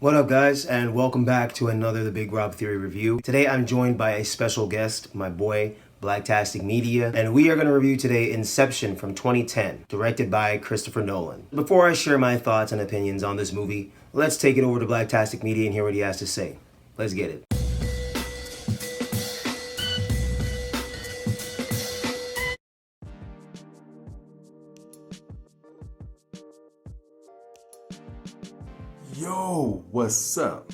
What up, guys, and welcome back to another The Big Rob Theory review. Today I'm joined by a special guest, my boy, Blacktastic Media, and we are going to review today Inception from 2010, directed by Christopher Nolan. Before I share my thoughts and opinions on this movie, let's take it over to Blacktastic Media and hear what he has to say. Let's get it. Yo, what's up?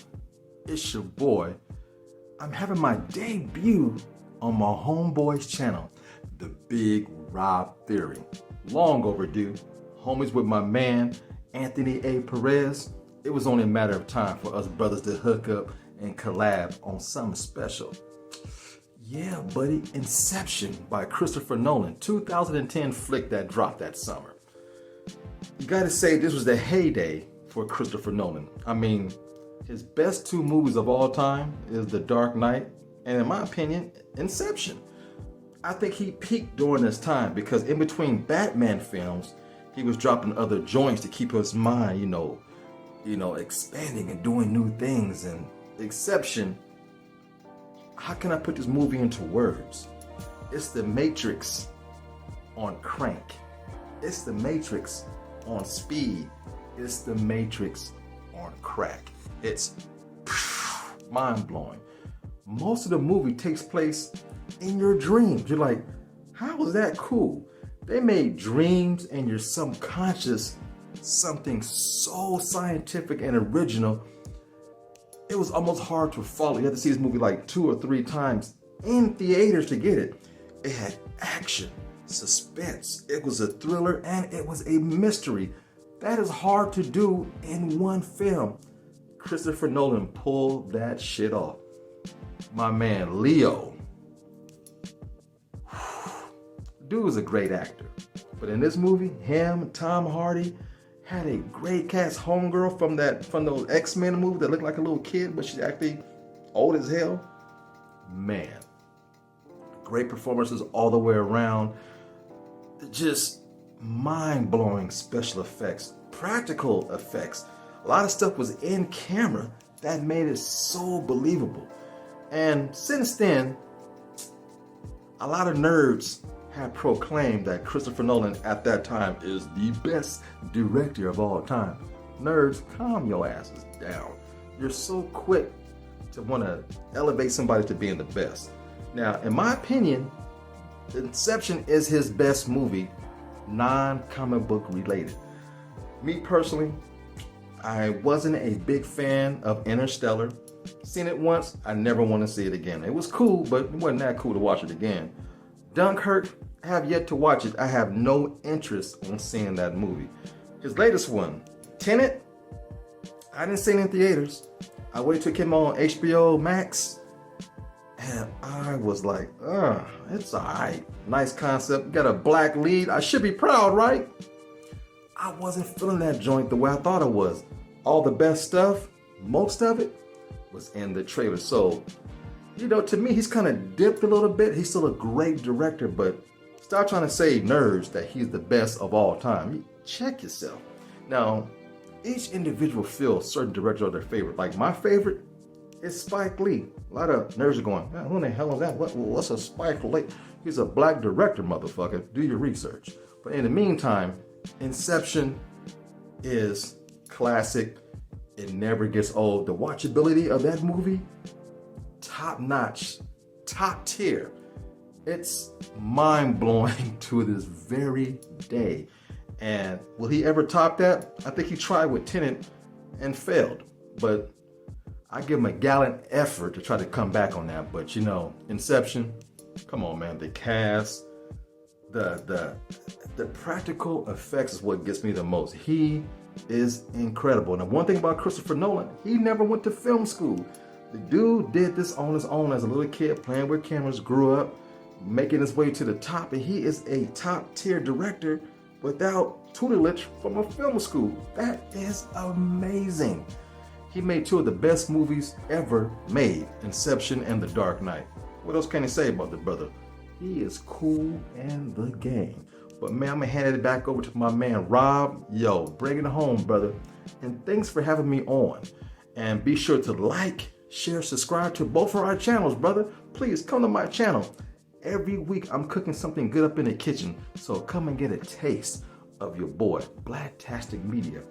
It's your boy. I'm having my debut on my homeboy's channel, The Big Rob Theory. Long overdue. Homies with my man, Anthony A. Perez. It was only a matter of time for us brothers to hook up and collab on something special. Yeah, buddy, Inception by Christopher Nolan, 2010 flick that dropped that summer. You gotta say this was the heyday for Christopher Nolan. I mean, his best two movies of all time is The Dark Knight and, in my opinion, Inception. I think he peaked during this time because in between Batman films, he was dropping other joints to keep his mind, expanding and doing new things. And Inception, how can I put this movie into words? It's the Matrix on crank. It's the Matrix on speed. It's the Matrix on crack. It's mind-blowing. Most of the movie takes place in your dreams. You're like, how is that cool? They made dreams and your subconscious something so scientific and original. It was almost hard to follow. You had to see this movie like 2 or 3 times in theaters to get it. It had action, suspense. It was a thriller and it was a mystery. That is hard to do in one film. Christopher Nolan pulled that shit off. My man, Leo. Dude was a great actor. But in this movie, him, Tom Hardy, had a great cast. Homegirl from those X-Men movie that looked like a little kid, but she's actually old as hell. Man. Great performances all the way around. Just mind-blowing special effects, practical effects. A lot of stuff was in camera that made it so believable. And since then, a lot of nerds have proclaimed that Christopher Nolan at that time is the best director of all time. Nerds, calm your asses down. You're so quick to want to elevate somebody to being the best. Now, in my opinion, Inception is his best movie, non-comic book related. Me personally, I wasn't a big fan of Interstellar. Seen it once, I never want to see it again. It was cool, but it wasn't that cool to watch it again. Dunkirk, I have yet to watch it. I have no interest in seeing that movie. His latest one, Tenet, I didn't see it in theaters. I waited till it came on HBO Max. And I was like, it's alright. Nice concept. Got a black lead. I should be proud, right? I wasn't feeling that joint the way I thought it was. All the best stuff, most of it, was in the trailer. So, to me, he's kind of dipped a little bit. He's still a great director, but stop trying to say nerds that he's the best of all time. Check yourself. Now, each individual feels certain directors are their favorite. Like my favorite, it's Spike Lee. A lot of nerds are going, who in the hell is that? What's a Spike Lee? He's a black director, motherfucker. Do your research. But in the meantime, Inception is classic. It never gets old. The watchability of that movie, top notch, top tier. It's mind-blowing to this very day. And will he ever top that? I think he tried with Tenet and failed. But I give him a gallant effort to try to come back on that. But Inception, come on, man. The cast, the practical effects is what gets me the most. He is incredible. And the one thing about Christopher Nolan, he never went to film school. The dude did this on his own as a little kid, playing with cameras, grew up, making his way to the top. And he is a top tier director without tutelage from a film school. That is amazing. He made 2 of the best movies ever made, Inception and The Dark Knight. What else can he say about the brother? He is cool in the game. But man, I'm gonna hand it back over to my man Rob. Yo, bring it home, brother. And thanks for having me on. And be sure to like, share, subscribe to both of our channels, brother. Please come to my channel. Every week I'm cooking something good up in the kitchen. So come and get a taste of your boy, Blacktastic Media.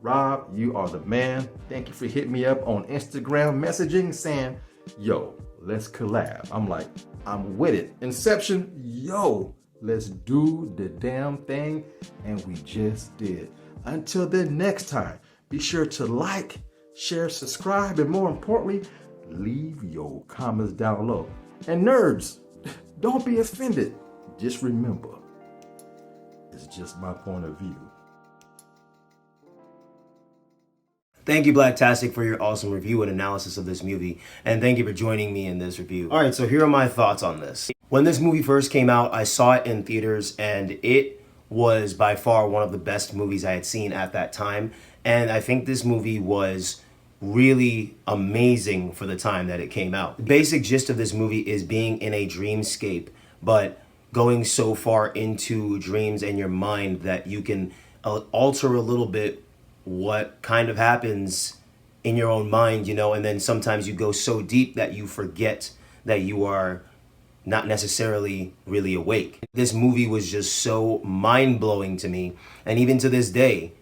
Rob, you are the man. Thank you for hitting me up on Instagram messaging saying, yo, let's collab. I'm like, I'm with it. Inception, yo, let's do the damn thing. And we just did. Until then, next time, be sure to like, share, subscribe, and more importantly, leave your comments down below. And nerds, don't be offended. Just remember, it's just my point of view. Thank you, Blacktastic, for your awesome review and analysis of this movie, and thank you for joining me in this review. All right, so here are my thoughts on this. When this movie first came out, I saw it in theaters, and it was by far one of the best movies I had seen at that time, and I think this movie was really amazing for the time that it came out. The basic gist of this movie is being in a dreamscape, but going so far into dreams and your mind that you can alter a little bit what kind of happens in your own mind, you know, and then sometimes you go so deep that you forget that you are not necessarily really awake. This movie was just so mind-blowing to me, and even to this day,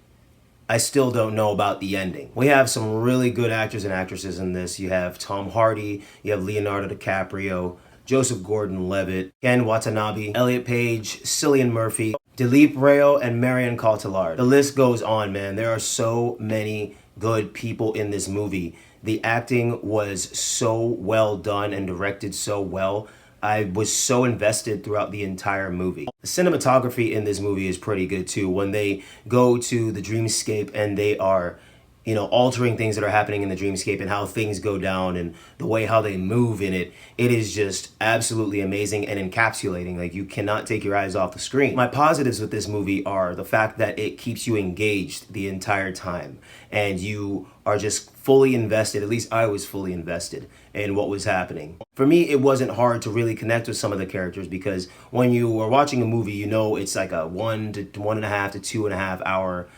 I still don't know about the ending. We have some really good actors and actresses in this. You have Tom Hardy, you have Leonardo DiCaprio, Joseph Gordon-Levitt, Ken Watanabe, Elliot Page, Cillian Murphy, Dilip Rayo, and Marion Cotillard. The list goes on, man. There are so many good people in this movie. The acting was so well done and directed so well. I was so invested throughout the entire movie. The cinematography in this movie is pretty good too. When they go to the dreamscape and they are, you know, altering things that are happening in the dreamscape and how things go down and the way how they move in it, it is just absolutely amazing and encapsulating. Like, you cannot take your eyes off the screen. My positives with this movie are the fact that it keeps you engaged the entire time and you are just fully invested. At least I was fully invested in what was happening. For me, it wasn't hard to really connect with some of the characters because when you are watching a movie, you know it's like a 1 to 1.5 to 2.5 hour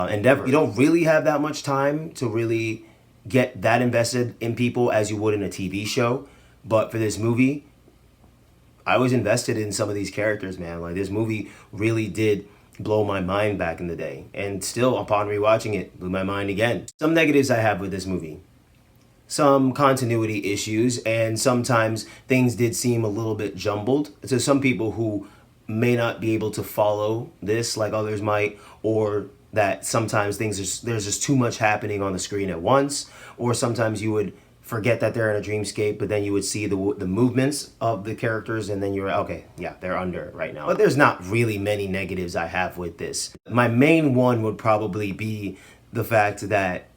endeavor. You don't really have that much time to really get that invested in people as you would in a TV show. But for this movie, I was invested in some of these characters, man. Like, this movie really did blow my mind back in the day. And still, upon rewatching it, blew my mind again. Some negatives I have with this movie. Some continuity issues, and sometimes things did seem a little bit jumbled to some people who may not be able to follow this like others might, or that sometimes there's just too much happening on the screen at once, or sometimes you would forget that they're in a dreamscape, but then you would see the movements of the characters, and then you're okay, yeah, they're under it right now. But there's not really many negatives I have with this. My main one would probably be the fact that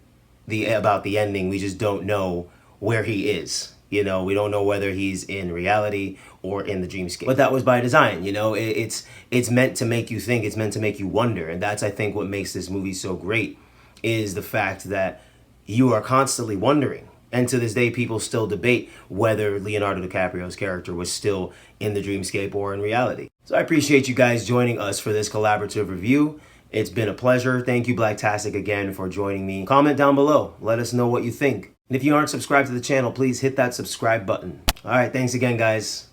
about the ending, we just don't know where he is. You know, we don't know whether he's in reality or in the dreamscape. But that was by design, you know. It's meant to make you think, it's meant to make you wonder. And that's, I think, what makes this movie so great, is the fact that you are constantly wondering. And to this day, people still debate whether Leonardo DiCaprio's character was still in the dreamscape or in reality. So I appreciate you guys joining us for this collaborative review. It's been a pleasure. Thank you, Blacktastic, again for joining me. Comment down below. Let us know what you think. And if you aren't subscribed to the channel, please hit that subscribe button. All right, thanks again, guys.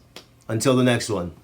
Until the next one.